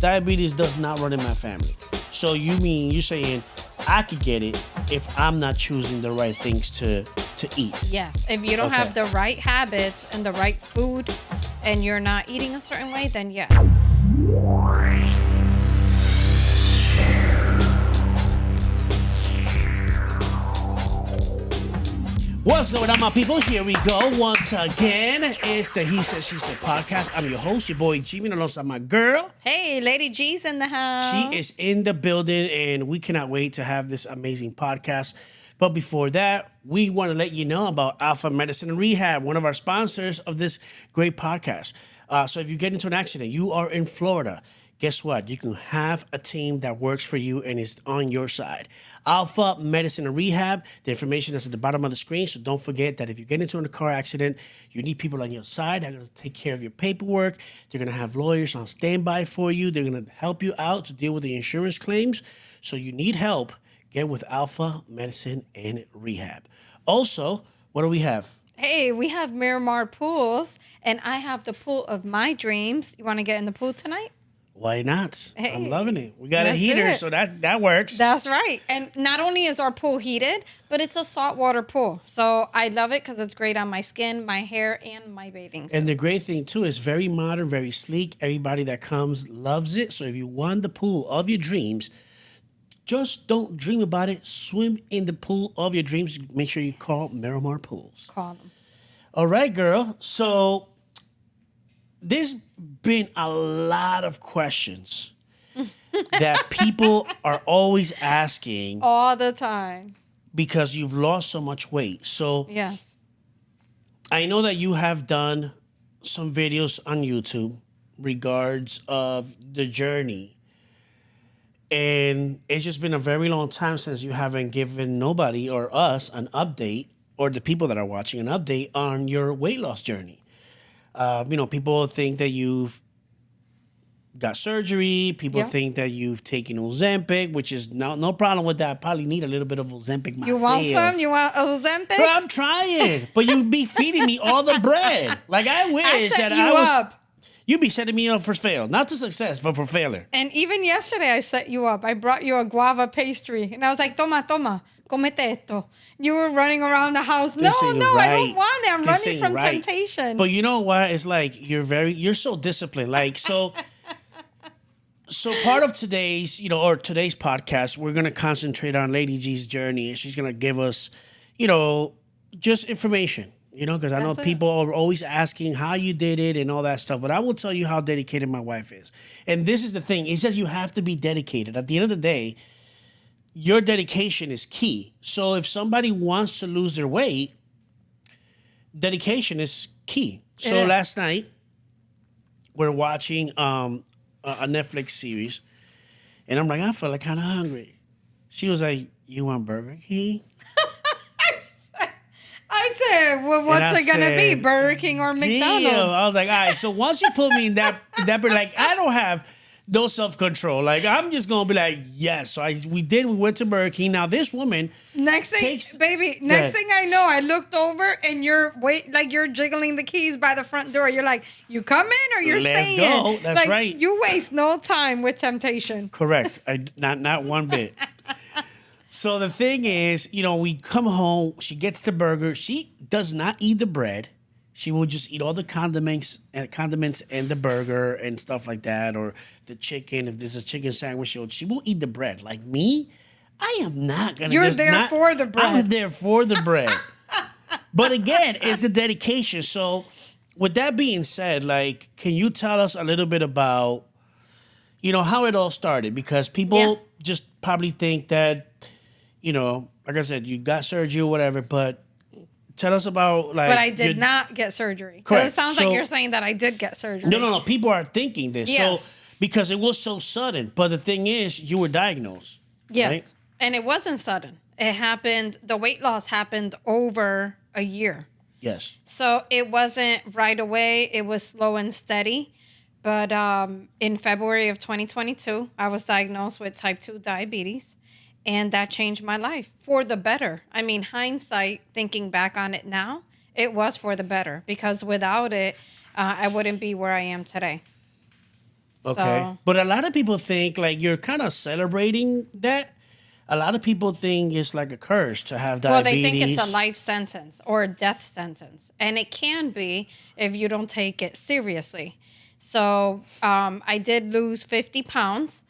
diabetes does not run in my family. So you're saying I could get it if I'm not choosing the right things to eat? Yes. If you don't have the right habits and the right food and you're not eating a certain way, then yes. What's going on, my people? Here we go once again. It's the He Said, She Said podcast. I'm your host, your boy Jimmy, alongside my girl. Hey, Lady G's in the house. She is in the building, and we cannot wait to have this amazing podcast. But before that, we want to let you know about Alpha Medicine and Rehab, one of our sponsors of this great podcast. So if you get into an accident, you are in Florida, guess what? You can have a team that works for you and is on your side. Alpha Medicine and Rehab, the information is at the bottom of the screen, so don't forget that if you get into a car accident, you need people on your side that are going to take care of your paperwork. They're going to have lawyers on standby for you. They're going to help you out to deal with the insurance claims. So you need help, get with Alpha Medicine and Rehab. Also, what do we have? Hey, we have Miramar Pools, and I have the pool of my dreams. You want to get in the pool tonight? Why not? Hey, I'm loving it. We got a let's do heater, it. so that works. That's right. And not only is our pool heated, but it's a saltwater pool. So I love it because it's great on my skin, my hair, and my bathing suit. And the great thing, too, is very modern, very sleek. Everybody that comes loves it. So if you want the pool of your dreams, just don't dream about it. Swim in the pool of your dreams. Make sure you call Miramar Pools. Call them. All right, girl. So there's been a lot of questions that people are always asking All the time. because you've lost so much weight. So Yes. I know that you have done some videos on YouTube regards of the journey. And it's just been a very long time since you haven't given nobody or us an update, or the people that are watching an update on your weight loss journey. People think that you've got surgery. People Yeah. think that you've taken Ozempic, which is no problem with that. I probably need a little bit of Ozempic myself. You want some? You want Ozempic? Bro, I'm trying, but you be feeding me all the bread. Like I wish I set that you I was. up. You be setting me up for fail, not to success, but for failure. And even yesterday, I set you up. I brought you a guava pastry. And I was like, toma, comete esto. You were running around the house. No, This ain't I don't right. want it. I'm This running ain't from right. temptation. But you know what? It's like you're so disciplined. Like so part of today's podcast, we're gonna concentrate on Lady G's journey, and she's gonna give us, just information. Because I know That's it. people are always asking how you did it and all that stuff. But I will tell you how dedicated my wife is. And this is the thing. It's just you have to be dedicated. At the end of the day, your dedication is key. So if somebody wants to lose their weight, dedication is key. So is. last night, we're watching a Netflix series. And I'm like, I feel like kind of hungry. She was like, you want Burger King? I said, well, what's it going to be? said, Burger King or Damn. McDonald's? I was like, all right. So once you put me in that, like, I don't have no self-control. Like, I'm just going to be like, yes. So we went to Burger King. Now, this woman Next thing, takes- baby, Go next ahead. thing I know, I looked over and you're jiggling the keys by the front door. You're like, you come in or you're Let's staying? go. That's like, right. You waste no time with temptation. Correct. Not one bit. So the thing is, we come home. She gets the burger. She does not eat the bread. She will just eat all the condiments and the burger and stuff like that, or the chicken. If there's a chicken sandwich, she will eat the bread. Like me, I am not gonna. You're there for the bread. I'm there for the bread. But again, it's the dedication. So, with that being said, like, can you tell us a little bit about, how it all started? Because people just probably think that, like I said, you got surgery or whatever, but tell us about, like... But I did not get surgery. 'Cause Correct. It sounds So- like you're saying that I did get surgery. No. People are thinking this. Yes. So, because it was so sudden. But the thing is, you were diagnosed. Yes. Right? And it wasn't sudden. It happened, the weight loss happened over a year. Yes. So it wasn't right away. It was slow and steady. But in February of 2022, I was diagnosed with type 2 diabetes. And that changed my life for the better. I mean, hindsight, thinking back on it now, it was for the better. Because without it, I wouldn't be where I am today. Okay. So, But a lot of people think like you're kind of celebrating that. A lot of people think it's like a curse to have well, they think it's a diabetes. life sentence or a death sentence, and it can be if you don't take it seriously. So, I did lose 50 pounds.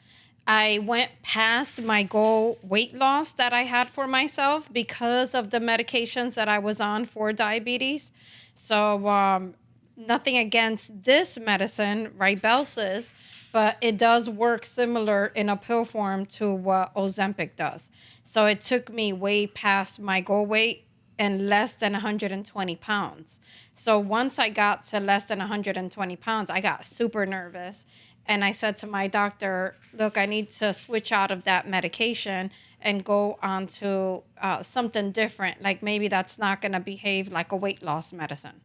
I went past my goal weight loss that I had for myself because of the medications that I was on for diabetes. So, nothing against this medicine, Ribelsis, but it does work similar in a pill form to what Ozempic does. So it took me way past my goal weight and less than 120 pounds. So once I got to less than 120 pounds, I got super nervous. And I said to my doctor, look, I need to switch out of that medication and go on to something different. Like maybe that's not going to behave like a weight loss medicine.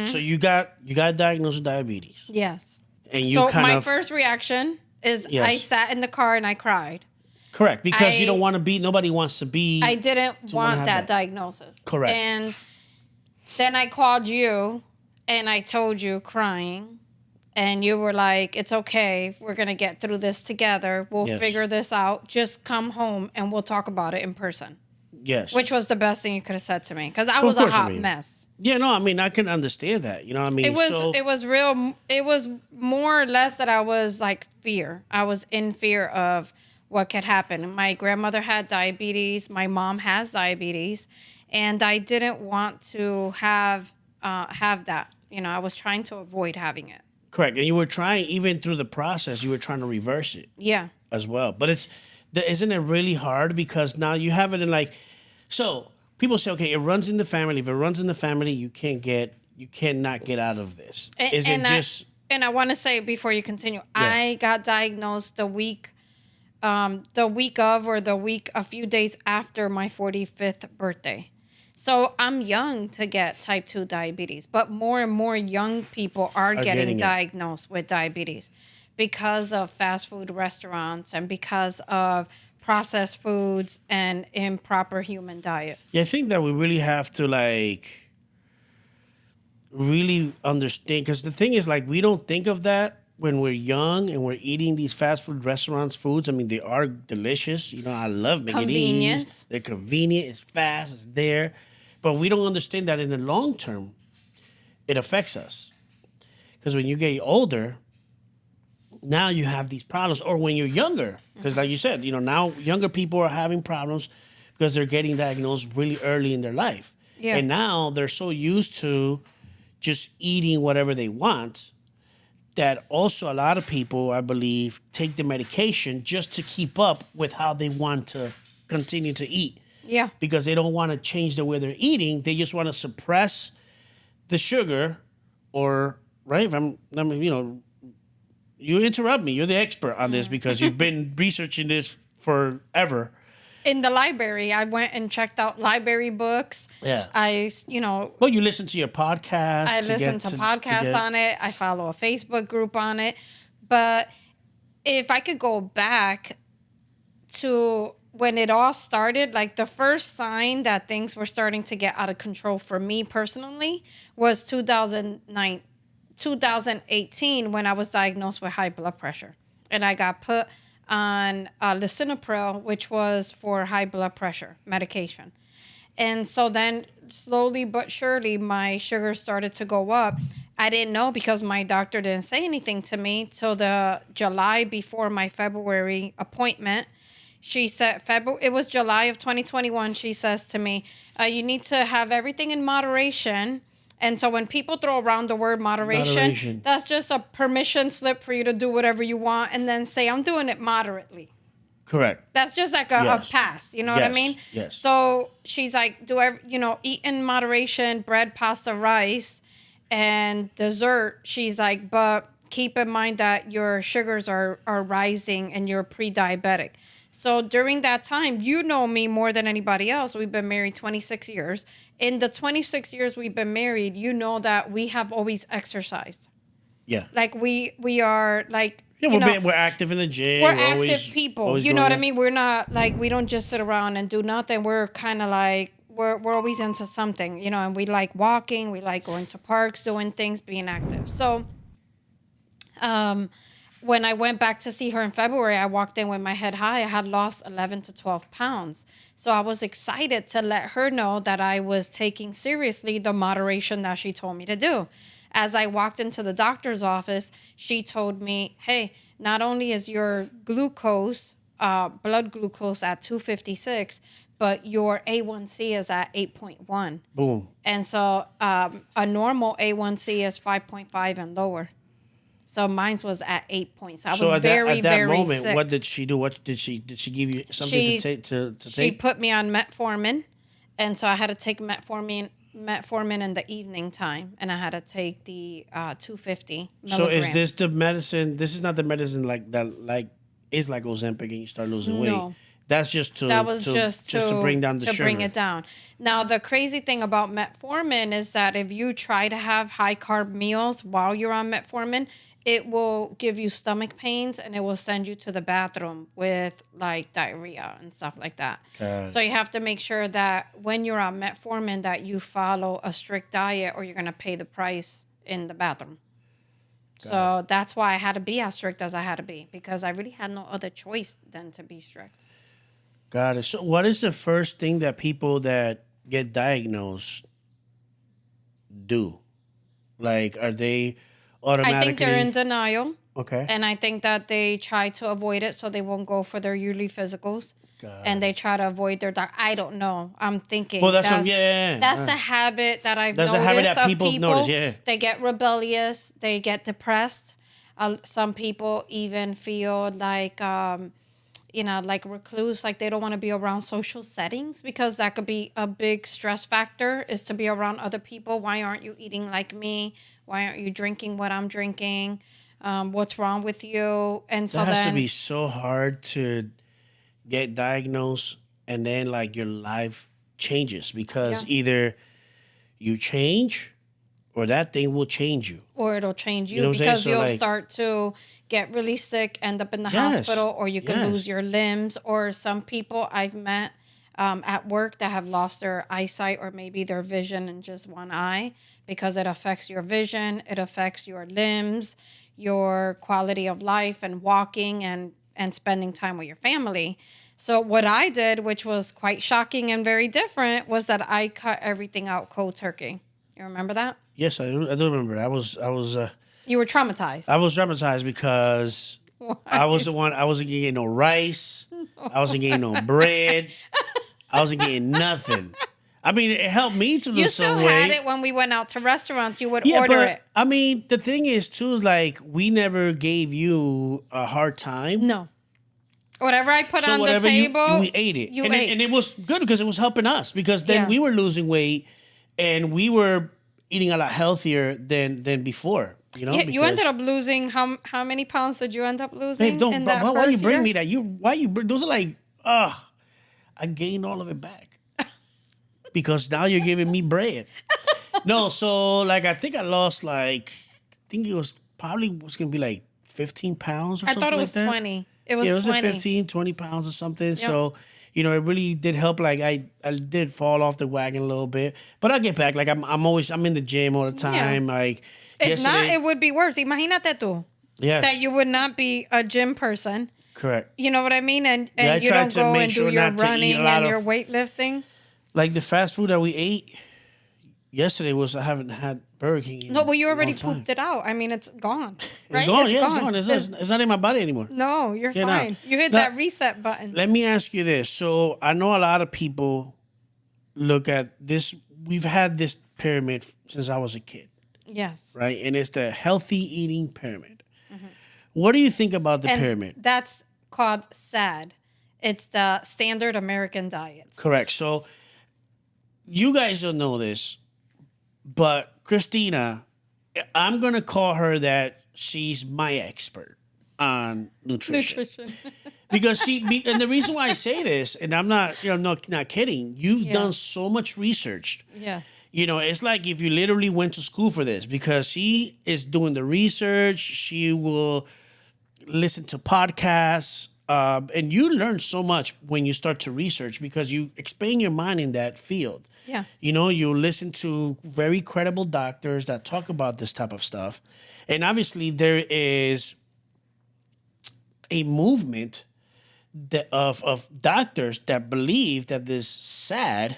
So you got diagnosed with diabetes, Yes. and you So kind my of first reaction is I Yes. sat in the car and I cried. correct because you I- don't want to be. Nobody wants to be. I didn't Someone want have that that. diagnosis. Correct. And then I called you and I told you crying. And you were like, it's okay. We're going to get through this together. We'll Yes. figure this out. Just come home and we'll talk about it in person. Yes. Which was the best thing you could have said to me. Because I Well, was of a course, I hot mean, mess. Yeah, no, I mean I can understand that. You know what I mean? It was So, it was real. It was more or less that I was like fear. I was in fear of what could happen. My grandmother had diabetes. My mom has diabetes, and I didn't want to have that. You know, I was trying to avoid having it. correct. And you were trying, even through the process, you were trying to reverse it Yeah. as well. But isn't it really hard because now you have it in like, so people say, okay, it runs in the family. If it runs in the family, you cannot get out of this. Is it just? And I want to say before you continue, I got diagnosed the week of or the week a few days after my 45th birthday. So I'm young to get type 2 diabetes, but more and more young people are getting getting it. diagnosed with diabetes because of fast food restaurants and because of processed foods and improper human diet. Yeah, I think that we really have to like really understand because the thing is like we don't think of that when we're young and we're eating these fast food restaurants foods. I mean, they are delicious. You know, I love making Convenient. these. They're convenient. It's fast. It's there, but we don't understand that in the long term, it affects us because when you get older, now you have these problems, or when you're younger, because like you said, you know, now younger people are having problems because they're getting diagnosed really early in their life, Yeah. and now they're so used to just eating whatever they want that also a lot of people, I believe, take the medication just to keep up with how they want to continue to eat Yeah. because they don't want to change the way they're eating. They just want to suppress the sugar, or right? If I mean, you know, you interrupt me. You're the expert on this because you've been researching this forever. In the library, I went and checked out library books. Yeah. Well, you listen to your podcast. I listen to podcasts on it. I follow a Facebook group on it. But if I could go back to when it all started, like the first sign that things were starting to get out of control for me personally was 2018 when I was diagnosed with high blood pressure. And I got put on lisinopril, which was for high blood pressure medication. And so then slowly but surely, my sugar started to go up. I didn't know because my doctor didn't say anything to me till the July before my February appointment. She said, it was July of 2021. She says to me, you need to have everything in moderation. And so when people throw around the word moderation, that's just a permission slip for you to do whatever you want and then say, I'm doing it moderately. Correct. That's just like a pass. You know what I mean? Yes. So she's like, eat in moderation, bread, pasta, rice, and dessert. She's like, but keep in mind that your sugars are rising and you're pre-diabetic. So during that time, you know me more than anybody else. We've been married 26 years. In the 26 years we've been married, you know that we have always exercised. Yeah. Like we are like, yeah, we're active in the gym. We're active people. You know what I mean? We're not like, we don't just sit around and do nothing. We're kind of like, we're always into something, you know, and we like walking. We like going to parks, doing things, being active. So when I went back to see her in February, I walked in with my head high. I had lost 11 to 12 pounds. So I was excited to let her know that I was taking seriously the moderation that she told me to do. As I walked into the doctor's office, she told me, hey, not only is your glucose, blood glucose at 256, but your A1C is at 8.1. Boom. And so a normal A1C is 5.5 and lower. So mine was at 8 points. I was at very, that very moment, sick. what did she do? What did she give you something to take to She take? put me on metformin, and so I had to take metformin in the evening time, and I had to take the 250 milligrams. So is this the medicine? This is not the medicine like that. Like it's like Ozempic, and you start losing weight. No. That's just to to bring down the sugar. To bring it down. Now, the crazy thing about metformin is that if you try to have high carb meals while you're on metformin, it will give you stomach pains and it will send you to the bathroom with like diarrhea and stuff like that. So you have to make sure that when you're on metformin that you follow a strict diet or you're going to pay the price in the bathroom. So that's why I had to be as strict as I had to be, because I really had no other choice than to be strict. Got it. So what is the first thing that people that get diagnosed do? Like, are they automatically? I think they're in denial. Okay. And I think that they try to avoid it so they won't go for their yearly physicals. And they try to avoid their doctor. I don't know. I'm thinking. Well, that's a habit that I've That's noticed a habit that of people notice, yeah. They get rebellious. They get depressed. Some people even feel like, like recluse, like they don't want to be around social settings, because that could be a big stress factor, is to be around other people. Why aren't you eating like me? Why aren't you drinking what I'm drinking? What's wrong with you? And so that has to be so hard to get diagnosed, and then like your life changes, because either you change or that thing will change you. Or it'll change You know what I'm saying? because So, you'll like- start to get really sick, end up in the Yes. hospital, or you can Yes. lose your limbs. Or some people I've met at work that have lost their eyesight or maybe their vision in just one eye, because it affects your vision, it affects your limbs, your quality of life and walking and spending time with your family. So what I did, which was quite shocking and very different, was that I cut everything out cold turkey. You remember that? Yes, I do remember. I was You were traumatized. I was traumatized because I was the one. I wasn't getting no rice. I wasn't getting no bread. I wasn't getting nothing. I mean, it helped me to You lose still some weight. had it when we went out to restaurants. You would Yeah, order but it. I mean, the thing is too, is like we never gave you a hard time. No. Whatever I put So on the whatever table, we ate it. You and ate. and it was good because it was helping us, because then Yeah. we were losing weight and we were eating a lot healthier than before. You know, you because- ended up losing how many pounds did you end up losing? Babe, don't. in that Why you first bring year? me that? Those are like, I gained all of it back because now you're giving me bread. No, so like I think I lost like I think it was probably was gonna be like 15 pounds or I something thought it like was that. 20. It was Yeah, it was 20. like 15, 20 pounds or something. So, you know, it really did help. Like I did fall off the wagon a little bit, but I get back. Like I'm in the gym all the time. Like If not, yesterday, it would be worse. Imagínate tú yes, that you would not be a gym person. correct. You know what I mean? And Yeah, I you tried don't to go make and sure do your not to eat a running lot and of- your weightlifting. Like the fast food that we ate yesterday was I haven't had Burger King. In No, well, you a already long time. pooped it out. I mean, it's gone. Right? It's gone. It's Yeah, gone. it's gone. It's not in my body anymore. No, you're Get out. fine. You hit Now- that reset button. Let me ask you this. So I know a lot of people look at this. We've had this pyramid since I was a kid, Yes. right? And it's the healthy eating pyramid. What do you think about the And pyramid? that's called SAD. It's the standard American diet. Correct. So you guys don't know this, but Christina, I'm going to call her that she's my expert on nutrition. Because and the reason why I say this, and I'm not, not kidding. You've Yeah. done so much research. Yes. You know, it's like if you literally went to school for this, because she is doing the research. She will listen to podcasts, and you learn so much when you start to research, because you expand your mind in that field. Yeah. You know, you listen to very credible doctors that talk about this type of stuff. And obviously there is a movement of doctors that believe that this SAD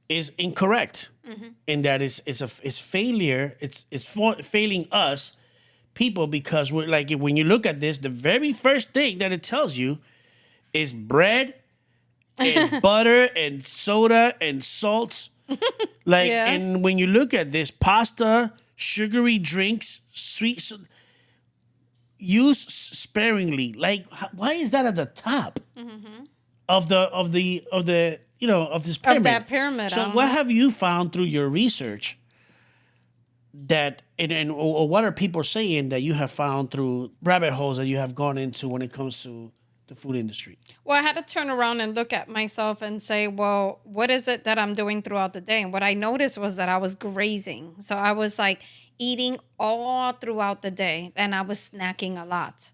is incorrect, and that it's failure. Failing us people, because we're like, when you look at this, the very first thing that it tells you is bread and butter and soda and salts. Like, Yes. and when you look at this, pasta, sugary drinks, sweet, use sparingly. Like, why is that at the top of the of this pyramid? Of that pyramid. So, what have you found through your research that, or what are people saying that you have found through rabbit holes that you have gone into when it comes to the food industry? Well, I had to turn around and look at myself and say, well, what is it that I'm doing throughout the day? And what I noticed was that I was grazing. So I was like eating all throughout the day, and I was snacking a lot.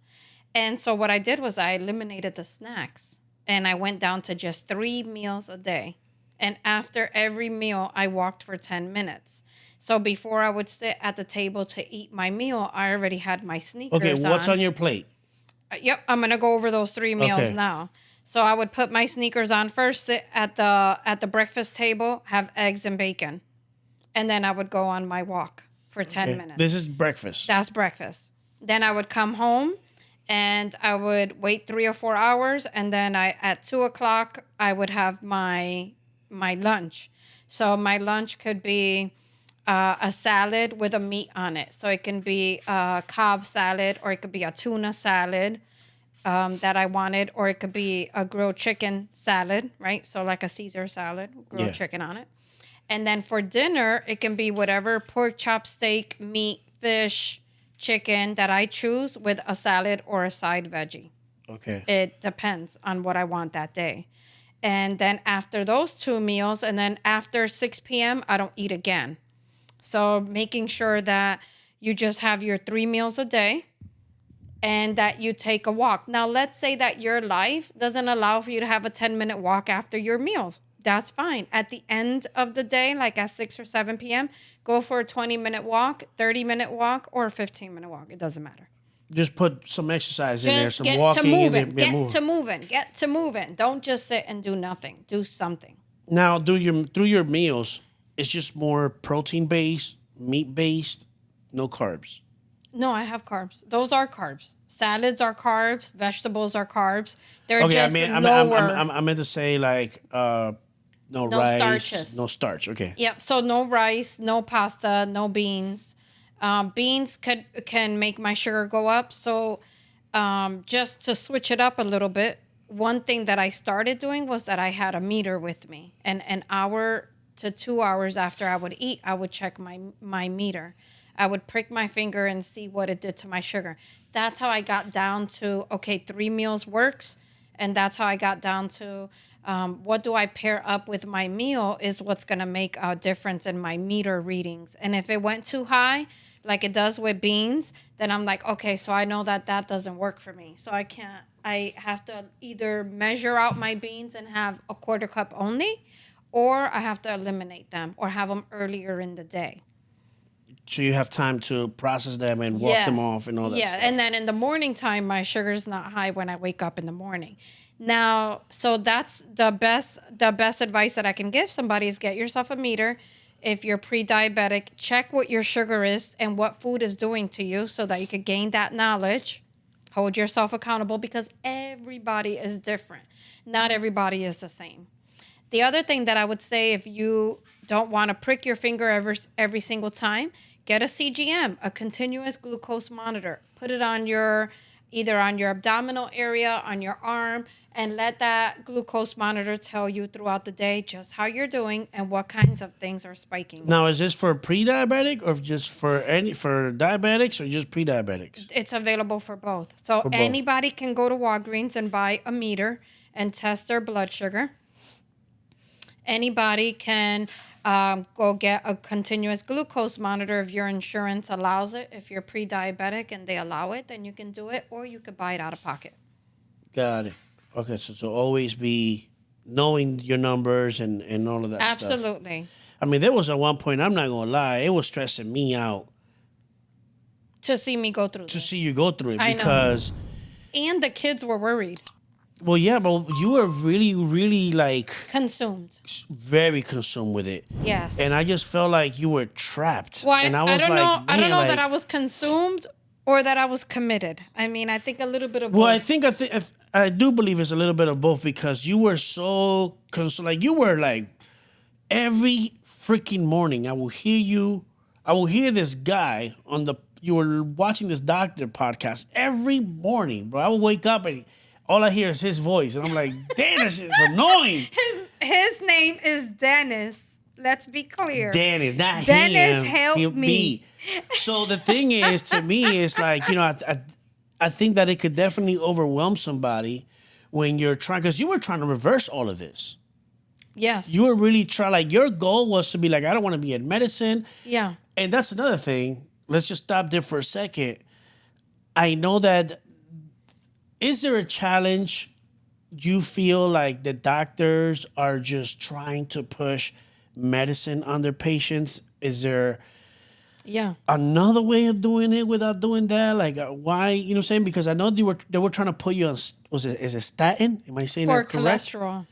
And so what I did was I eliminated the snacks, and I went down to just 3 meals a day. And after every meal, I walked for 10 minutes. So before I would sit at the table to eat my meal, I already had my sneakers on. Okay, what's on your plate? Yep, I'm gonna go over those 3 meals Okay. now. So I would put my sneakers on first, sit at the breakfast table, have eggs and bacon, and then I would go on my walk for 10 minutes. This is breakfast. That's breakfast. Then I would come home, and I would wait 3 or 4 hours, and then at 2:00 I would have my lunch. So my lunch could be a salad with a meat on it. So it can be a Cobb salad, or it could be a tuna salad that I wanted, or it could be a grilled chicken salad, right? So like a Caesar salad, grilled chicken on it. And then for dinner, it can be whatever pork chop, steak, meat, fish, chicken that I choose with a salad or a side veggie. Okay. It depends on what I want that day. And then after those 2 meals, and then after 6 p.m., I don't eat again. So making sure that you just have your 3 meals a day and that you take a walk. Now, let's say that your life doesn't allow for you to have a 10-minute walk after your meals. That's fine. At the end of the day, like at 6 or 7 p.m., go for a 20-minute walk, 30-minute walk, or a 15-minute walk. It doesn't matter. Just put some exercise in there, Just some get walking. to moving. And Get to moving. Don't just sit and do nothing. Do something. Now, through your meals, it's just more protein-based, meat-based, no carbs. No, I have carbs. Those are carbs. Salads are carbs. Vegetables are carbs. They're Okay, just lower. I meant to say like no rice, starches. no starch. Okay. Yep. So no rice, no pasta, no beans. Beans can make my sugar go up. So just to switch it up a little bit, one thing that I started doing was that I had a meter with me, and an hour to 2 hours after I would eat, I would check my meter. I would prick my finger and see what it did to my sugar. That's how I got down to, okay, 3 meals works. And that's how I got down to what do I pair up with my meal is what's going to make a difference in my meter readings. And if it went too high, like it does with beans, then I'm like, okay, so I know that doesn't work for me. So I have to either measure out my beans and have a 1/4 cup only, or I have to eliminate them or have them earlier in the day. So you have time to process them and walk them off and all that stuff. And then in the morning time, my sugar's not high when I wake up in the morning. Now, so that's the best advice that I can give somebody is get yourself a meter. If you're pre-diabetic, check what your sugar is and what food is doing to you so that you can gain that knowledge. Hold yourself accountable because everybody is different. Not everybody is the same. The other thing that I would say, if you don't want to prick your finger every single time, get a CGM, a continuous glucose monitor. Put it on either on your abdominal area, on your arm, and let that glucose monitor tell you throughout the day just how you're doing and what kinds of things are spiking. Now, is this for pre-diabetic or just for diabetics or just pre-diabetics? It's available for both. So anybody can go to Walgreens and buy a meter and test their blood sugar. Anybody can go get a continuous glucose monitor if your insurance allows it. If you're pre-diabetic and they allow it, then you can do it, or you could buy it out of pocket. Got it. Okay, so always be knowing your numbers and all of that stuff. Absolutely. I mean, there was at one point, I'm not going to lie, it was stressing me out. To see me go through To this. see you go through it. I know. Because and the kids were worried. Well, yeah, but you were really, really like Consumed. very consumed with it. Yes. And I just felt like you were trapped. Well, And I I was don't like, know. I don't man, know like, that I was consumed or that I was committed. I mean, I think a little bit of well, both. I do believe it's a little bit of both because you were so like you were like every freaking morning I will hear this guy on the you were watching this doctor podcast every morning, bro. I would wake up and all I hear is his voice, and I'm like, damn, this is annoying. His name is Dennis. Let's be clear. Dennis, not Dennis him. helped me. So the thing is, to me, it's like, I think that it could definitely overwhelm somebody when you're trying, because you were trying to reverse all of this. Yes. You were really trying, like, your goal was to be like, I don't want to be in medicine. Yeah. And that's another thing. Let's just stop there for a second. I know that, is there a challenge you feel like the doctors are just trying to push medicine on their patients? Is there Yeah. another way of doing it without doing that? Like, why, you know what I'm saying? Because I know they were trying to put you on, is it statin? Am I saying For that correct? cholesterol.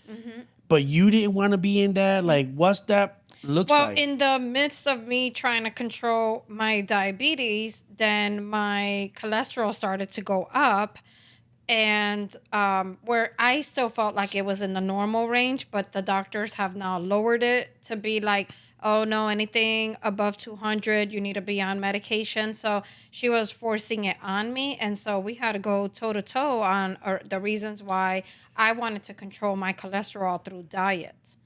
But you didn't want to be in that? Like, what's that looks Well, like? in the midst of me trying to control my diabetes, then my cholesterol started to go up. And where I still felt like it was in the normal range, but the doctors have now lowered it to be like, oh no, anything above 200, you need to be on medication. So she was forcing it on me. And so we had to go toe to toe on the reasons why I wanted to control my cholesterol through diet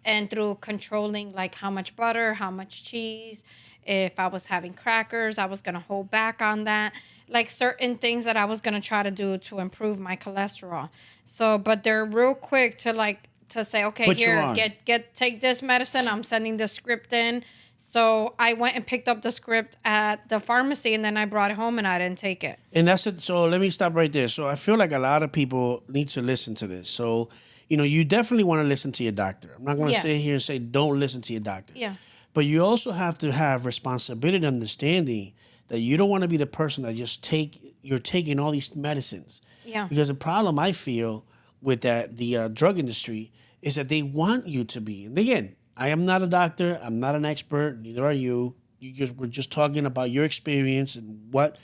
and through controlling like how much butter, how much cheese. If I was having crackers, I was going to hold back on that. Like certain things that I was going to try to do to improve my cholesterol. So, but they're real quick to say, okay, Put you here, on. take this medicine. I'm sending the script in. So I went and picked up the script at the pharmacy and then I brought it home and I didn't take it. And that's it. So let me stop right there. So I feel like a lot of people need to listen to this. So, you definitely want to listen to your doctor. I'm not going to Yes. sit here and say don't listen to your doctor. Yeah. But you also have to have responsibility and understanding that you don't want to be the person that you're taking all these medicines. Yeah. Because the problem I feel with the drug industry is that they want you to be. And again, I am not a doctor. I'm not an expert. Neither are you. We're just talking about your experience and what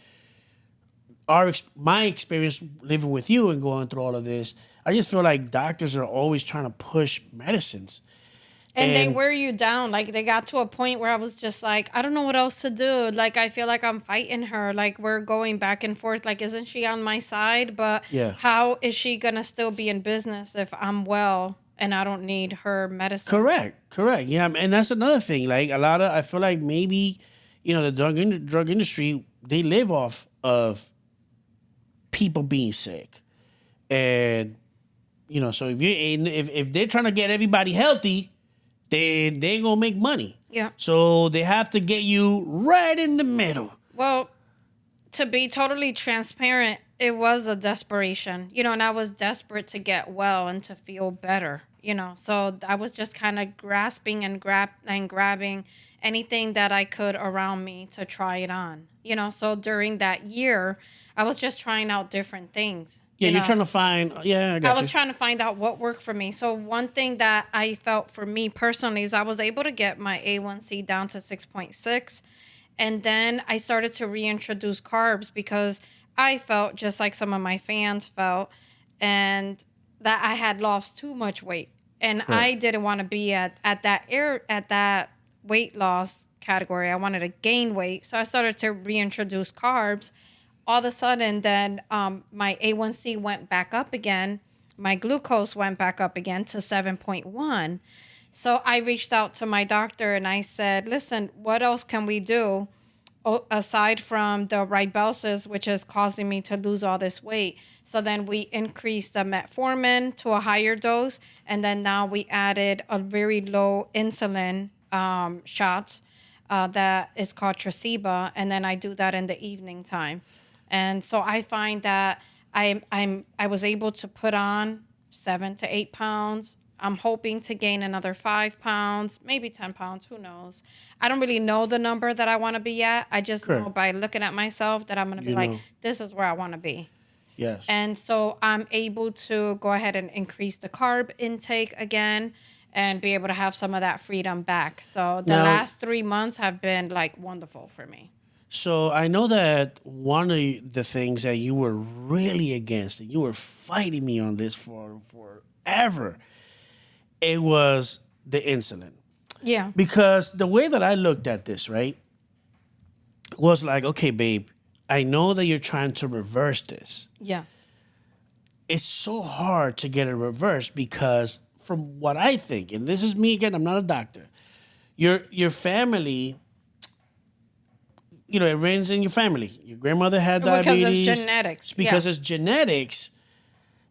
my experience living with you and going through all of this. I just feel like doctors are always trying to push medicines. And they wear you down. Like, they got to a point where I was just like, I don't know what else to do. Like, I feel like I'm fighting her. Like, we're going back and forth. Like, isn't she on my side? But Yeah. how is she going to still be in business if I'm well and I don't need her medicine? Correct. Yeah, and that's another thing. Like, I feel like maybe, the drug industry, they live off of people being sick. And, so if they're trying to get everybody healthy, they ain't gonna make money. Yeah. So they have to get you right in the middle. Well, to be totally transparent, it was a desperation, and I was desperate to get well and to feel better, So I was just kind of grasping and grabbing anything that I could around me to try it on, So during that year, I was just trying out different things. Yeah, you're trying to find. Yeah, I got I was trying to find out what worked for me. So one thing that I felt for me personally is I was able to get my A1C down to 6.6. And then I started to reintroduce carbs because I felt just like some of my fans felt, and that I had lost too much weight. And I didn't want to be at that weight loss category. I wanted to gain weight. So I started to reintroduce carbs. All of a sudden, then my A1C went back up again. My glucose went back up again to 7.1. So I reached out to my doctor and I said, listen, what else can we do aside from the Ribelsis, which is causing me to lose all this weight? So then we increased the metformin to a higher dose. And then now we added a very low insulin shot that is called Traceba. And then I do that in the evening time. And so I find that I was able to put on 7 to 8 pounds. I'm hoping to gain another 5 pounds, maybe 10 pounds. Who knows? I don't really know the number that I want to be at. I just know by looking at myself that I'm going to be like, this is where I want to be. Yes. And so I'm able to go ahead and increase the carb intake again and be able to have some of that freedom back. So the Now, last 3 months have been like wonderful for me. so I know that one of the things that you were really against, and you were fighting me on this for forever, it was the insulin. Yeah. Because the way that I looked at this, right, was like, okay, babe, I know that you're trying to reverse this. Yes. It's so hard to get it reversed because from what I think, and this is me again, I'm not a doctor, your family, it runs in your family. Your grandmother had diabetes. Because it's genetics. Because it's genetics,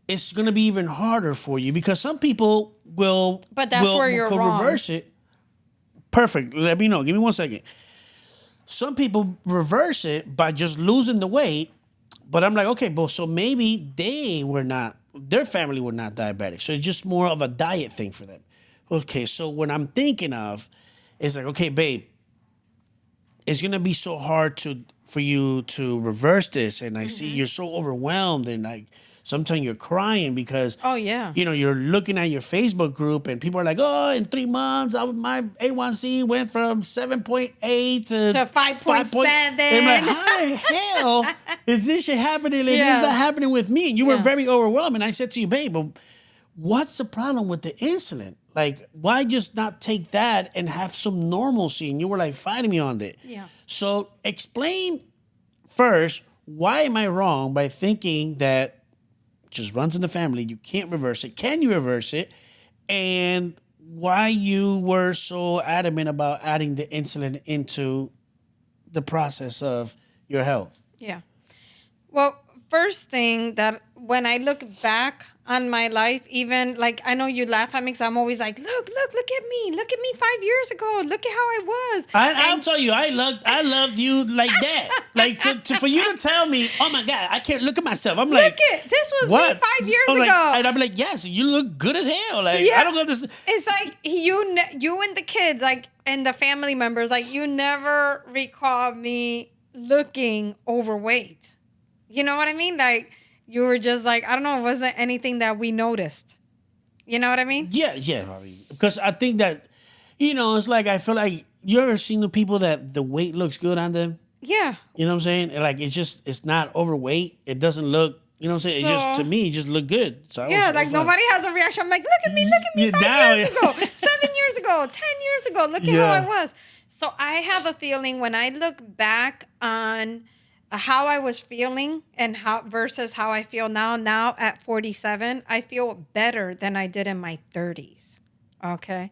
it's going to be even harder for you because some people will. But that's where you're could wrong. reverse it. Perfect. Let me know. Give me 1 second. Some people reverse it by just losing the weight, but I'm like, okay, but so maybe their family were not diabetic, so it's just more of a diet thing for them. Okay, so what I'm thinking of is like, okay, babe, it's gonna be so hard for you to reverse this, and I see you're so overwhelmed, and like sometimes you're crying because Oh, yeah. you're looking at your Facebook group, and people are like, oh, in 3 months, my A1C went from 7.8 to 5.7. And I'm like, how the hell is this shit happening? And Yes. it's not happening with me. And you were Yes. very overwhelmed, and I said to you, babe, but what's the problem with the insulin? Like, why just not take that and have some normalcy? And you were like fighting me on it. Yeah. So explain first, why am I wrong by thinking that just runs in the family, you can't reverse it? Can you reverse it? And why you were so adamant about adding the insulin into the process of your health? Yeah. Well, first thing that when I look back on my life, even like I know you laugh at me because I'm always like, look at me 5 years ago. Look at how I was. I'll tell you, I loved you like that. Like for you to tell me, oh my God, I can't look at myself. I'm like, This was what? me 5 years I'm ago. like, and I'm like, yes, you look good as hell. Like, Yeah. I don't understand. It's like you and the kids, like, and the family members, like, you never recall me looking overweight. You know what I mean? Like, you were just like, I don't know, it wasn't anything that we noticed. You know what I mean? Yeah, I mean, because I think that, it's like, I feel like, you ever seen the people that the weight looks good on them? Yeah. You know what I'm saying? Like, it's not overweight. It doesn't look, you know what I'm saying? To me, it just look good. So Yeah, like nobody has a reaction. I'm like, look at me Yeah, 5 now, years ago, 7 years ago, 10 years ago. Look at how I was. So I have a feeling when I look back on how I was feeling and how versus how I feel now at 47, I feel better than I did in my 30s. Okay.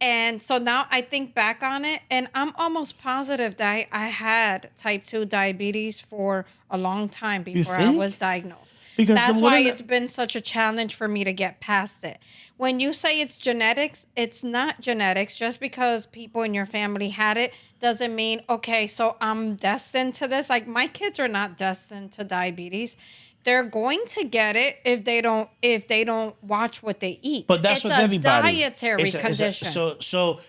And so now I think back on it, and I'm almost positive that I had type 2 diabetes for a long time before I think? was diagnosed. Because That's why it's been such a challenge for me to get past it. When you say it's genetics, it's not genetics. Just because people in your family had it doesn't mean, okay, so I'm destined to this. Like, my kids are not destined to diabetes. They're going to get it if they don't watch what they eat. But that's it's with a everybody. dietary condition. So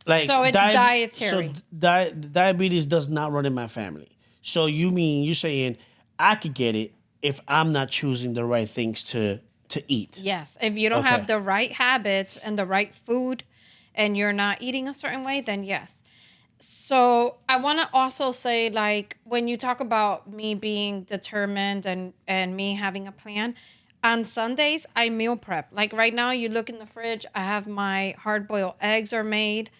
it's dietary. So diabetes does not run in my family. So you're saying I could get it if I'm not choosing the right things to eat? Yes. If you don't have the right habits and the right food and you're not eating a certain way, then yes. So I want to also say, like, when you talk about me being determined and me having a plan, on Sundays, I meal prep. Like right now, you look in the fridge, I have my hard-boiled eggs are made.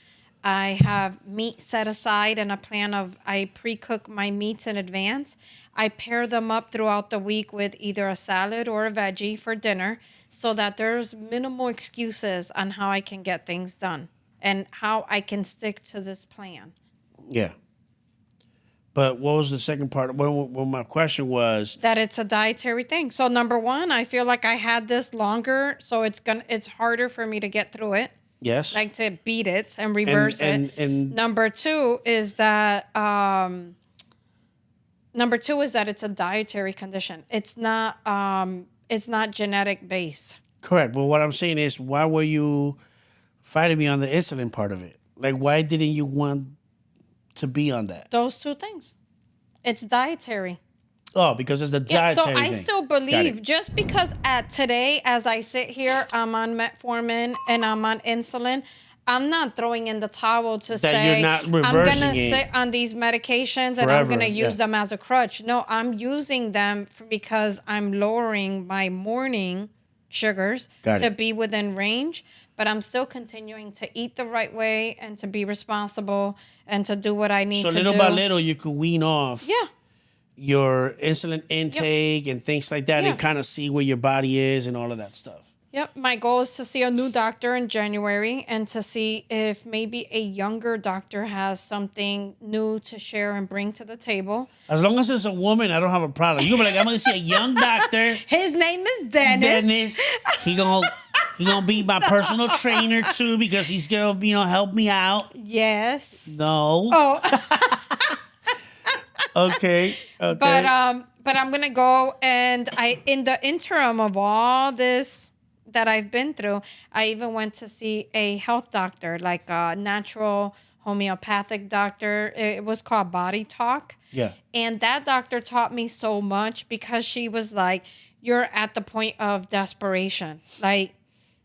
I have meat set aside and a plan of I pre-cook my meats in advance. I pair them up throughout the week with either a salad or a veggie for dinner so that there's minimal excuses on how I can get things done and how I can stick to this plan. Yeah. But what was the second part? Well, my question was that it's a dietary thing. So number one, I feel like I had this longer, so it's harder for me to get through it. Yes. Like to beat it and reverse it. And number two is that it's a dietary condition. It's not genetic based. correct. But what I'm saying is, why were you fighting me on the insulin part of it? Like, why didn't you want to be on that? Those two things. It's dietary. Oh, because it's the Yeah, so dietary I thing. still Got believe it. just because at today, as I sit here, I'm on metformin and I'm on insulin, I'm not throwing in the towel to That you're say not I'm reversing gonna it sit on these medications and I'm gonna forever. Yeah. use them as a crutch. No, I'm using them because I'm lowering my morning sugars Got to it. be within range, but I'm still continuing to eat the right way and to be responsible and to do what I need So to little by do. little, you could wean off Yeah. your insulin Yep. intake and things like that, Yeah. and kind of see where your body is and all of that stuff. Yep, my goal is to see a new doctor in January and to see if maybe a younger doctor has something new to share and bring to the table. As long as it's a woman, I don't have a problem. You can be like, I'm gonna see a young doctor, His name is Dennis. Dennis. He gonna be my personal trainer too because he's gonna help me out. Yes. No. Oh, Okay. Okay. but I'm gonna go and in the interim of all this that I've been through, I even went to see a health doctor, like a natural homeopathic doctor. It was called Body Talk. Yeah. And that doctor taught me so much because she was like, you're at the point of desperation. Like,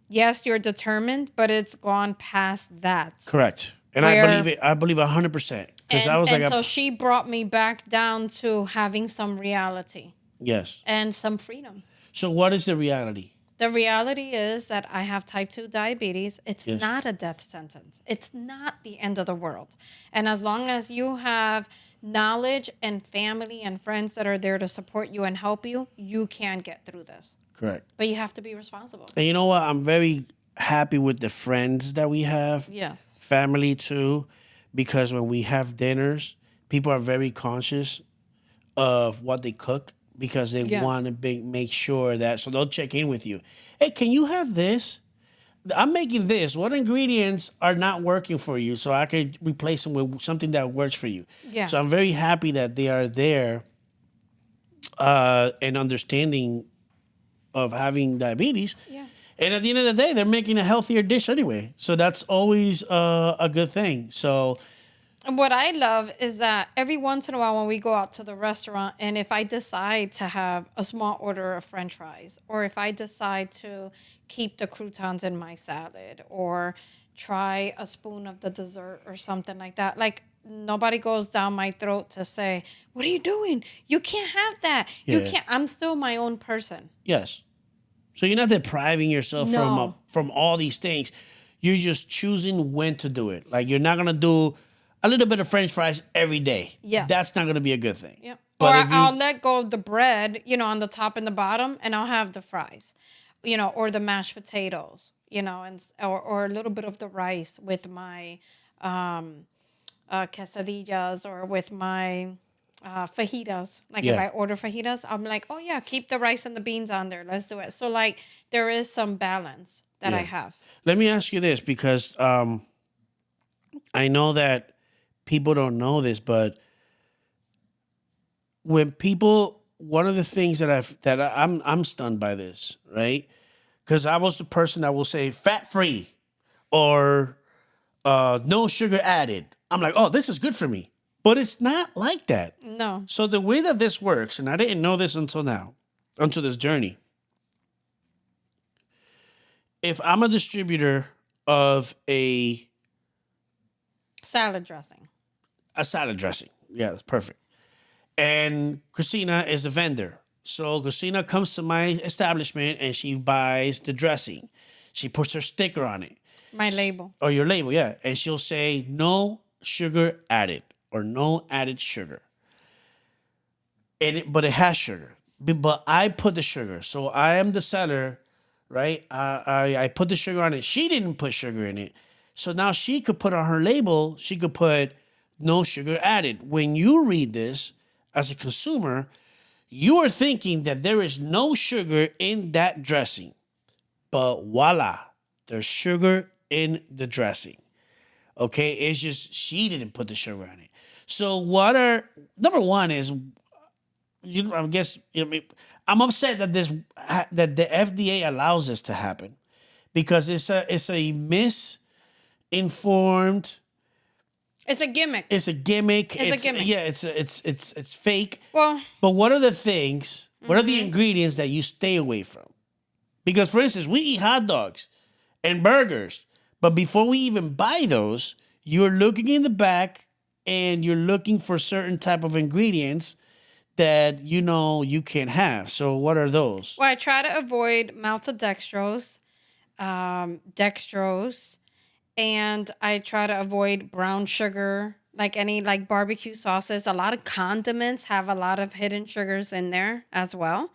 yes, you're determined, but it's gone past that. Correct. And Where- I believe it. I believe 100%. Because I was like, so she brought me back down to having some reality yes. and some freedom. So what is the reality? The reality is that I have type 2 diabetes. It's Yes. not a death sentence. It's not the end of the world. And as long as you have knowledge and family and friends that are there to support you and help you, you can get through this. Correct. But you have to be responsible. And you know what? I'm very happy with the friends that we have. Yes. Family too, because when we have dinners, people are very conscious of what they cook because they Yes. want to make sure that, so they'll check in with you. Hey, can you have this? I'm making this. What ingredients are not working for you so I could replace them with something that works for you? Yeah. So I'm very happy that they are there and understanding of having diabetes. Yeah. And at the end of the day, they're making a healthier dish anyway. So that's always a good thing. So And what I love is that every once in a while when we go out to the restaurant and if I decide to have a small order of French fries or if I decide to keep the croutons in my salad or try a spoon of the dessert or something like that, like nobody goes down my throat to say, what are you doing? You can't have that. You Yeah. can't. I'm still my own person. yes. So you're not depriving yourself No. from all these things. You're just choosing when to do it. Like you're not gonna do a little bit of French fries every day. Yes. That's not gonna be a good thing. Yep. But Or if you- I'll let go of the bread, on the top and the bottom, and I'll have the fries, or the mashed potatoes, or a little bit of the rice with my quesadillas or with my fajitas. Like if Yeah. I order fajitas, I'm like, oh yeah, keep the rice and the beans on there. Let's do it. So like there is some balance that I Yeah. have. Let me ask you this because I know that people don't know this, but when people, one of the things I'm stunned by this, right? Because I was the person that will say fat free or no sugar added. I'm like, oh, this is good for me, but it's not like that. No. So the way that this works, and I didn't know this until now, until this journey. If I'm a distributor of a Salad dressing. salad dressing. Yeah, that's perfect. And Christina is the vendor. So Christina comes to my establishment and she buys the dressing. She puts her sticker on it. My label. Or your label, yeah. And she'll say no sugar added or no added sugar. But it has sugar. But I put the sugar. So I am the seller, right? I put the sugar on it. She didn't put sugar in it. So now she could put on her label, she could put no sugar added. When you read this as a consumer, you are thinking that there is no sugar in that dressing. But voila, there's sugar in the dressing. Okay, it's just she didn't put the sugar on it. So number one is, I guess I'm upset that that the FDA allows this to happen because it's a misinformed It's a gimmick. It's a gimmick. It's a gimmick. Yeah, it's fake. Well, But what are the things? What are the ingredients that you stay away from? Because, for instance, we eat hot dogs and burgers, but before we even buy those, you're looking in the back and you're looking for certain type of ingredients that you know you can't have. So, what are those? well, I try to avoid maltodextrose, dextrose, and I try to avoid brown sugar, like any like barbecue sauces. A lot of condiments have a lot of hidden sugars in there as well.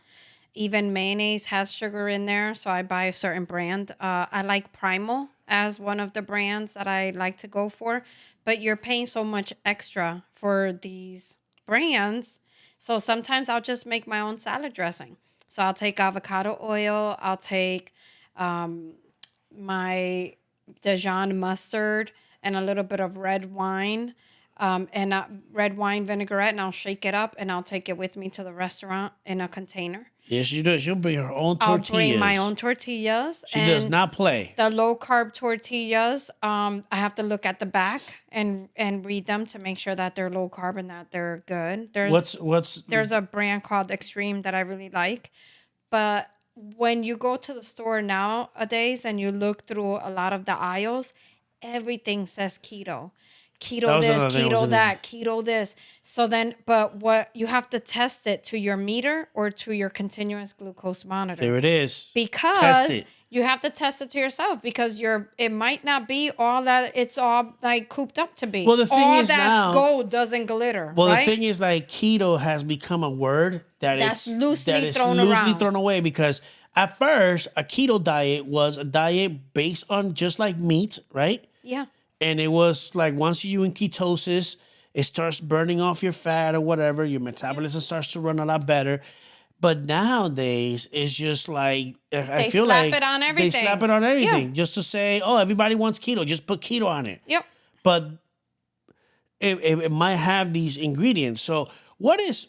Even mayonnaise has sugar in there, so I buy a certain brand. I like Primal as one of the brands that I like to go for, but you're paying so much extra for these brands. So sometimes I'll just make my own salad dressing. So I'll take avocado oil, I'll take my Dijon mustard and a little bit of red wine, red wine vinaigrette, and I'll shake it up and I'll take it with me to the restaurant in a container. Yes, she does. She'll bring her own tortillas. I'll bring my own tortillas. She does not play. The low carb tortillas, I have to look at the back and read them to make sure that they're low carb and that they're good. There's a brand called Extreme that I really like, but when you go to the store nowadays and you look through a lot of the aisles, everything says keto. Keto this, keto that, keto this. So then, but what you have to test it to your meter or to your continuous glucose monitor. There it is. Because you have to test it to yourself because it might not be all that it's all like cooped up to be. Well, the thing all is that's now, gold doesn't glitter. Well, right? the thing is, like, keto has become a word that's loosely thrown away because at first a keto diet was a diet based on just like meat, right? Yeah. And it was like once you're in ketosis, it starts burning off your fat or whatever. Your metabolism starts to run a lot better. But nowadays, it's just like I feel like they slap it on everything. They slap it on everything just to say, "Oh, everybody wants keto. Just put keto on it." Yep. But it might have these ingredients. So, what is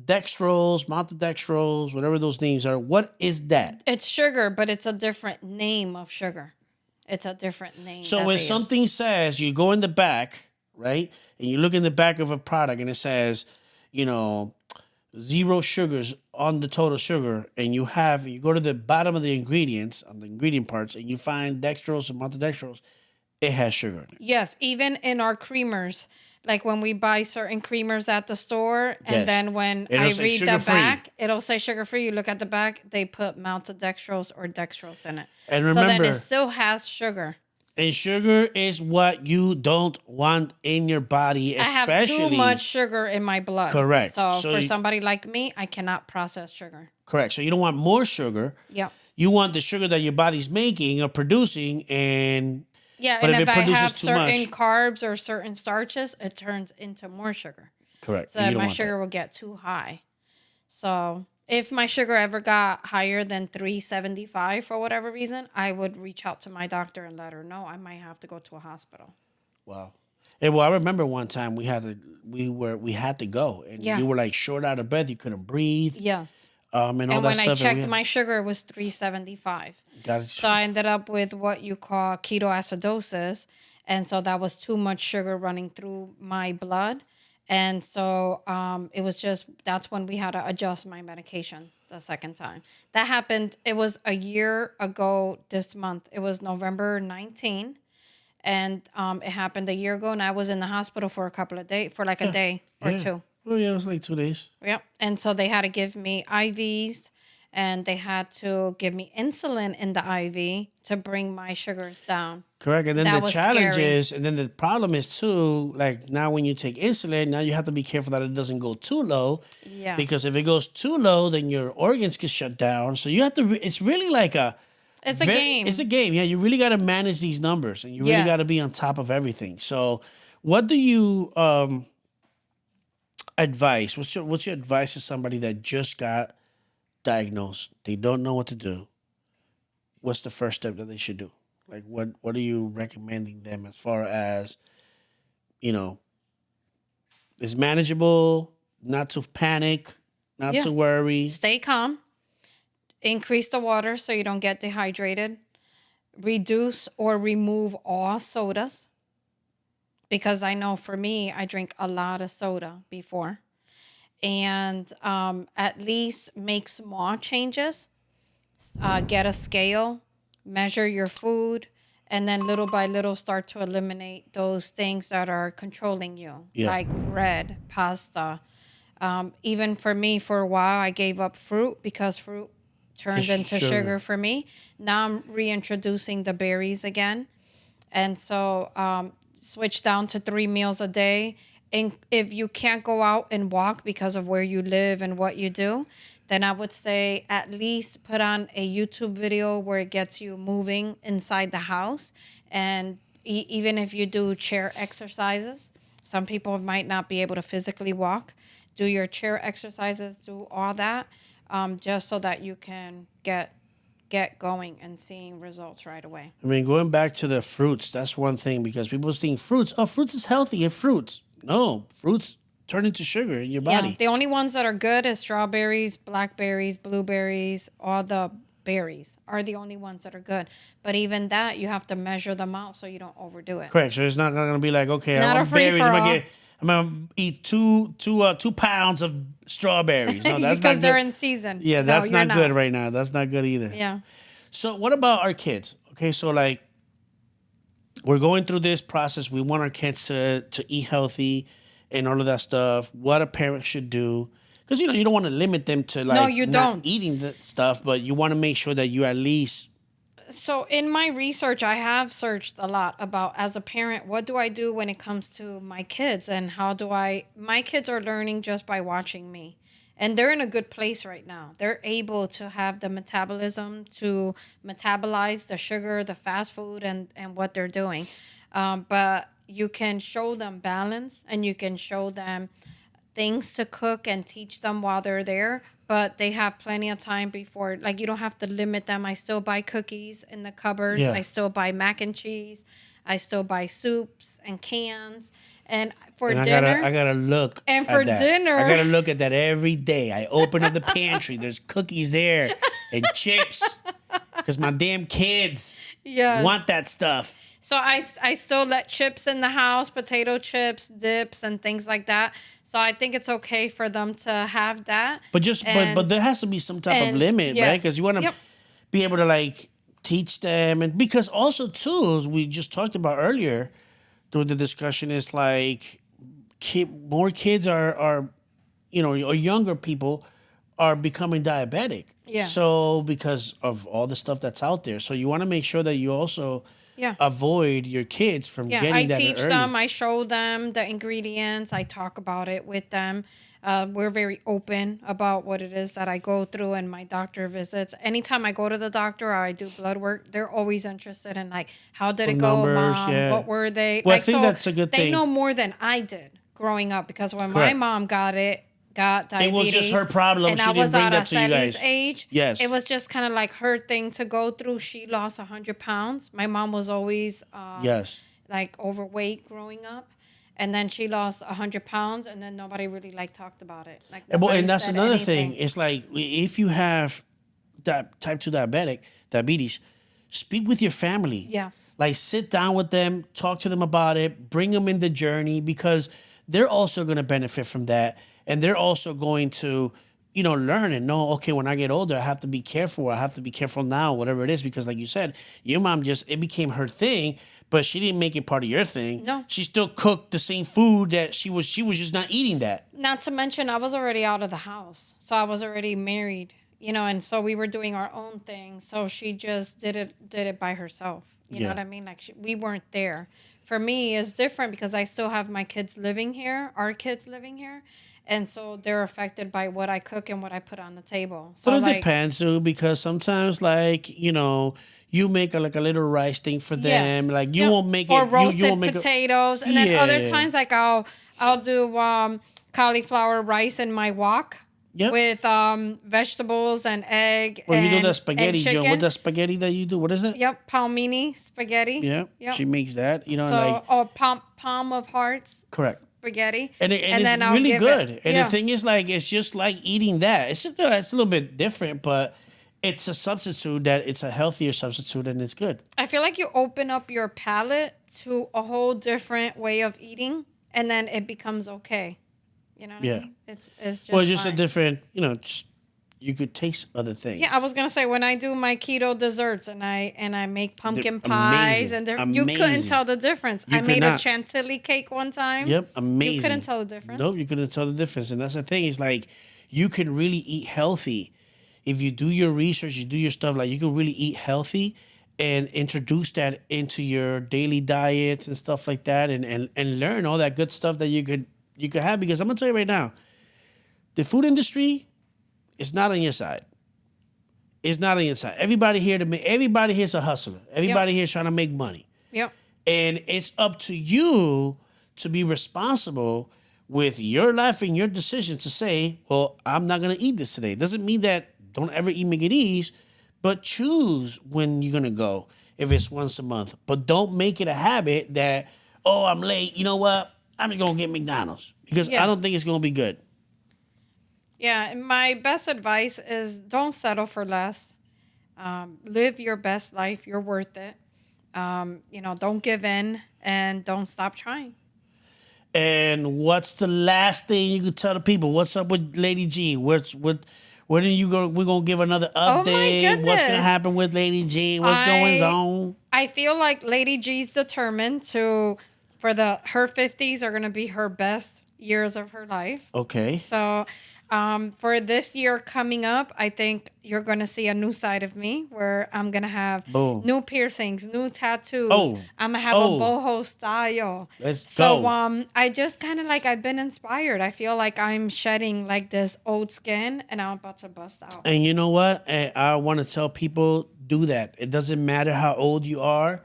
dextrose, maltodextrose, whatever those names are? What is that? It's sugar, but it's a different name of sugar. It's a different name. So when something says, you go in the back, right, and you look in the back of a product and it says, 0 sugars on the total sugar, and you go to the bottom of the ingredients, on the ingredient parts, and you find dextrose and maltodextrose, it has sugar in it. Yes, even in our creamers, like when we buy certain creamers at the store, and then when I read the back, it'll say sugar-free. You look at the back, they put maltodextrose or dextrose in it. And remember, so then it still has sugar. And sugar is what you don't want in your body, especially. I have too much sugar in my blood. Correct. So for somebody like me, I cannot process sugar. Correct. So you don't want more sugar. Yeah. You want the sugar that your body's making or producing, and and if I have certain carbs or certain starches, it turns into more sugar. Correct. So my sugar will get too high. So if my sugar ever got higher than 375 for whatever reason, I would reach out to my doctor and let her know I might have to go to a hospital. Wow. Hey, well, I remember one time we had to go, and you were like short out of breath, you couldn't breathe. Yes. And all that when stuff. I checked my sugar, it was 375. Got it. So I ended up with what you call ketoacidosis, and so that was too much sugar running through my blood. And so that's when we had to adjust my medication the second time. That happened, it was a year ago this month. It was November 19. And it happened a year ago, and I was in the hospital for a couple of days, for like a day or two. Oh, yeah, it was like 2 days. Yep. And so they had to give me IVs, and they had to give me insulin in the IV to bring my sugars down. Correct. And then the challenge is, and then the problem is too, like now when you take insulin, now you have to be careful that it doesn't go too low. Yeah. Because if it goes too low, then your organs get shut down. So you have to, it's really like it's a game. It's a game. Yeah. You really got to manage these numbers, and you really got to be on top of everything. So what do you advise? What's your advice to somebody that just got diagnosed? They don't know what to do. What's the first step that they should do? Like, what are you recommending them as far as, is manageable, not to panic, not to worry? Stay calm. Increase the water so you don't get dehydrated. Reduce or remove all sodas. because I know for me, I drink a lot of soda before. And at least make small changes. Get a scale, measure your food, and then little by little start to eliminate those things that are controlling you, Yeah. like bread, pasta. Even for me, for a while, I gave up fruit because fruit turns into sugar for me. Now I'm reintroducing the berries again. And so switch down to 3 meals a day. And if you can't go out and walk because of where you live and what you do, then I would say at least put on a YouTube video where it gets you moving inside the house. And even if you do chair exercises, some people might not be able to physically walk. Do your chair exercises, do all that, just so that you can get going and seeing results right away. I mean, going back to the fruits, that's one thing because people think fruits, oh, fruits is healthy and fruits. No, fruits turn into sugar in your body. Yeah, the only ones that are good is strawberries, blackberries, blueberries, all the berries are the only ones that are good. But even that, you have to measure them out so you don't overdo it. Correct. So it's not going to be like, okay, Not I a want berries. free-for-all. I'm gonna eat 2 pounds of strawberries. No, that's because not they're good. in season. Yeah, No, that's you're not good right now. That's not good either. Yeah. So what about our kids? Okay, so like we're going through this process. We want our kids to eat healthy and all of that stuff. What a parent should do. Because, you don't want to limit them to like No, you not don't. eating the stuff, but you want to make sure that you at least. So in my research, I have searched a lot about, as a parent, what do I do when it comes to my kids, and my kids are learning just by watching me. And they're in a good place right now. They're able to have the metabolism to metabolize the sugar, the fast food, and what they're doing. But you can show them balance, and you can show them things to cook and teach them while they're there, but they have plenty of time before, like, you don't have to limit them. I still buy cookies in the cupboards. Yeah. I still buy mac and cheese. I still buy soups and cans. And for And dinner, I gotta look. And at for that. dinner- I gotta look at that every day. I open up the pantry. There's cookies there and chips because my damn kids yes. want that stuff. So I still let chips in the house, potato chips, dips, and things like that. So I think it's okay for them to have that. But but there has to be some type of limit, right? Because you want to be able to like teach them, and because also too, as we just talked about earlier during the discussion, is like more kids are or younger people are becoming diabetic. Yeah. So because of all the stuff that's out there, so you want to make sure that you also avoid your kids from getting that early. I teach them. I show them the ingredients. I talk about it with them. We're very open about what it is that I go through and my doctor visits. Anytime I go to the doctor or I do blood work, they're always interested in like, how did it go, numbers, Mom? What were they? Well, like, I think that's a good thing. They know more than I did growing up because when my mom got diabetes. It was just her problem. And She I didn't was bring at that to you Sally's guys. age. Yes. It was just kind of like her thing to go through. She lost 100 pounds. My mom was always like overweight growing up. And then she lost 100 pounds, and then nobody really like talked about it. Like, and that's said another anything. thing. It's like if you have that type 2 diabetes, speak with your family. Yes. Like sit down with them, talk to them about it, bring them in the journey because they're also going to benefit from that. And they're also going to, learn and know, okay, when I get older, I have to be careful. I have to be careful now, whatever it is. Because like you said, your mom it became her thing, but she didn't make it part of your thing. No. She still cooked the same food that she was just not eating that. Not to mention, I was already out of the house. So I was already married, and so we were doing our own thing. So she just did it by herself. You know what I mean? Like we weren't there. For me, it's different because I still have my kids living here, our kids living here. And so they're affected by what I cook and what I put on the table. So but it depends, too, because sometimes, like, you make a little rice thing for them. Yes. Like, you won't make it. Or roasted you won't make potatoes. And then other times, like, I'll do cauliflower rice in my wok. Yep. With vegetables and egg or and you do the spaghetti, and chicken. Joe. What's the spaghetti that you do? What is it? Yep, palmini spaghetti. Yep. She makes that, So, palm of hearts. Correct. Spaghetti. And it's then I'll really give good. it. And the thing is, like, it's just like eating that. It's a little bit different, but it's a substitute that it's a healthier substitute and it's good. I feel like you open up your palate to a whole different way of eating, and then it becomes okay. You know what I mean? It's just Well, just a fine. different, just, you could taste other things. Yeah, I was gonna say when I do my keto desserts and I make pumpkin They're pies amazing. and you couldn't Amazing. tell the difference. You I could made a not. chantilly cake one time. Yep, amazing. You couldn't tell the difference. Nope, you couldn't tell the difference. And that's the thing. It's like you can really eat healthy. If you do your research, you do your stuff, like you can really eat healthy and introduce that into your daily diets and stuff like that and learn all that good stuff that you could have. Because I'm gonna tell you right now, the food industry is not on your side. It's not on your side. Everybody here's a hustler. Everybody here's trying to make money. Yep. And it's up to you to be responsible with your life and your decision to say, well, I'm not going to eat this today. Doesn't mean that don't ever eat McGee's, but choose when you're going to go if it's once a month. But don't make it a habit that, oh, I'm late. You know what? I'm just going to get McDonald's because I don't think it's going to be good. Yeah, and my best advice is don't settle for less. Live your best life. You're worth it. Don't give in and don't stop trying. And what's the last thing you could tell the people? What's up with Lady G? When are you go? We're gonna give another Oh, my update. What's gonna goodness. happen with Lady G? What's going on? I feel like Lady G's determined her 50s are gonna be her best years of her life. Okay. So, for this year coming up, I think you're going to see a new side of me where I'm going to have Boom. new piercings, new tattoos. Oh. I'm going to have a boho style. Let's so, go. I just kind of I've been inspired. I feel like I'm shedding this old skin and I'm about to bust out. And you know what? I want to tell people, do that. It doesn't matter how old you are.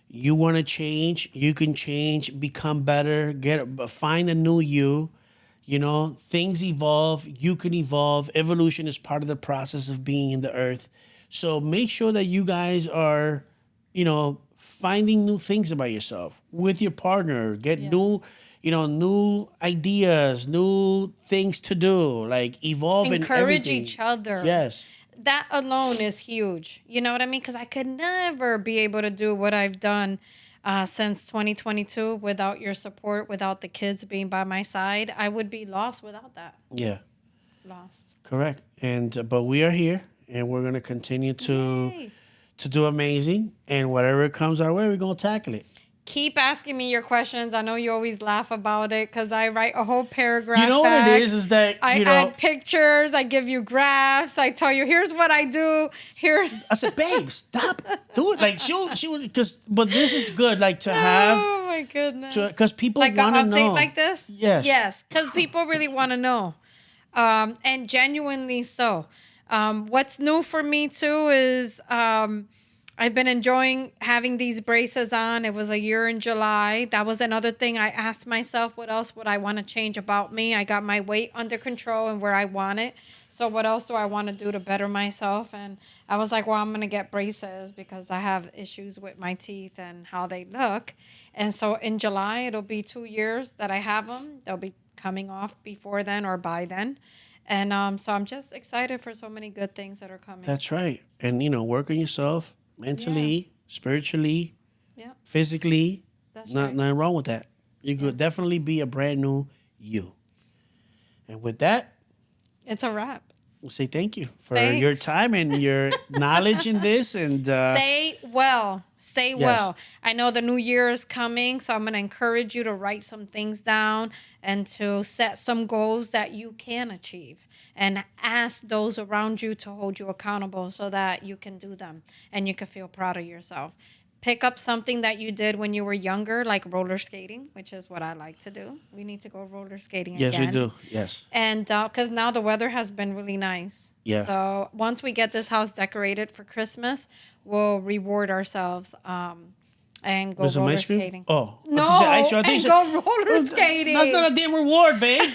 You want to change, you can change, become better, find a new you. Things evolve. You can evolve. Evolution is part of the process of being in the earth. So make sure that you guys are, finding new things about yourself with your partner. Get new ideas, new things to do, evolve and Encourage each other. Yes. That alone is huge. You know what I mean? Because I could never be able to do what I've done since 2022 without your support, without the kids being by my side. I would be lost without that. Yeah. Lost. Correct. And but we are here, and we're gonna continue to Yay. do amazing. And whatever comes our way, we're gonna tackle it. Keep asking me your questions. I know you always laugh about it because I write a whole paragraph. You know back. what it is that I add pictures. I give you graphs. I tell you, here's what I do. Here. I said, babe, stop, do it. She would, but this is good, to have, Oh my goodness. because people Like want to an update know. like this? Yes. Yes, because people really want to know. And genuinely so. What's new for me too is I've been enjoying having these braces on. It was a year in July. That was another thing I asked myself, what else would I want to change about me? I got my weight under control and where I want it. So what else do I want to do to better myself? And I was like, well, I'm going to get braces because I have issues with my teeth and how they look. And so in July, it'll be 2 years that I have them. They'll be coming off before then or by then. And so I'm just excited for so many good things that are coming. That's right. And, work on yourself mentally, spiritually, physically. That's Nothing wrong with that. You could definitely be a brand new you. And with that, It's a wrap. we'll say thank you for Thanks. your time and your knowledge in this. And Stay well. Stay well. I know the new year is coming, so I'm going to encourage you to write some things down and to set some goals that you can achieve. And ask those around you to hold you accountable so that you can do them and you can feel proud of yourself. Pick up something that you did when you were younger, like roller skating, which is what I like to do. We need to go roller skating again. yes, we do. Yes. And because now the weather has been really nice. Yeah. So once we get this house decorated for Christmas, we'll reward ourselves and go With some roller ice cream? skating. Oh. No, I thought you and said- go roller skating. That's not a damn reward, babe.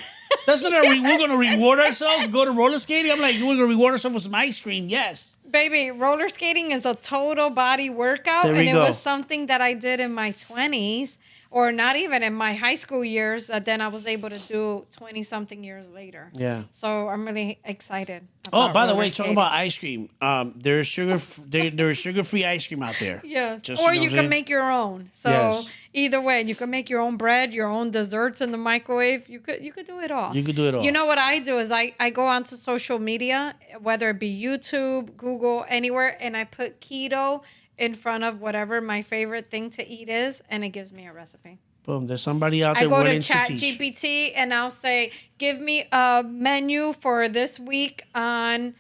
That's not we're going to reward ourselves, go to roller skating. I'm like, we're going to reward ourselves with some ice cream. Yes. Baby, roller skating is a total body workout. There we And it go. was something that I did in my 20s or not even in my high school years that then I was able to do 20 something years later. Yeah. So I'm really excited. Oh, about by the roller way, skating. talking about ice cream, there's there's sugar-free ice cream out there. Yes. Just, Or you know you what I'm can saying? make your own. So Yes. either way, you can make your own bread, your own desserts in the microwave. You could do it all. You could do it all. You know what I do is I go onto social media, whether it be YouTube, Google, anywhere, and I put keto in front of whatever my favorite thing to eat is, and it gives me a recipe. Boom. There's somebody out I there go to willing to Chat teach. GPT and I'll say, give me a menu for this week on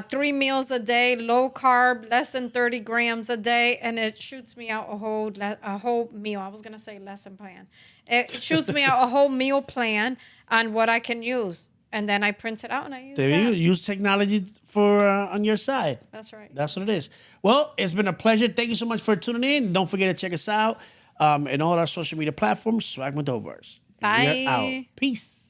3 meals a day, low carb, less than 30 grams a day, and it shoots me out a whole meal. I was gonna say lesson plan. It shoots me out a whole meal plan on what I can use, and then I print it out and I use There you that. use technology for on your side. That's right. That's what it is. Well, it's been a pleasure. Thank you so much for tuning in. Don't forget to check us out and all our social media platforms. Swag Medovers. Bye. We are out. Peace.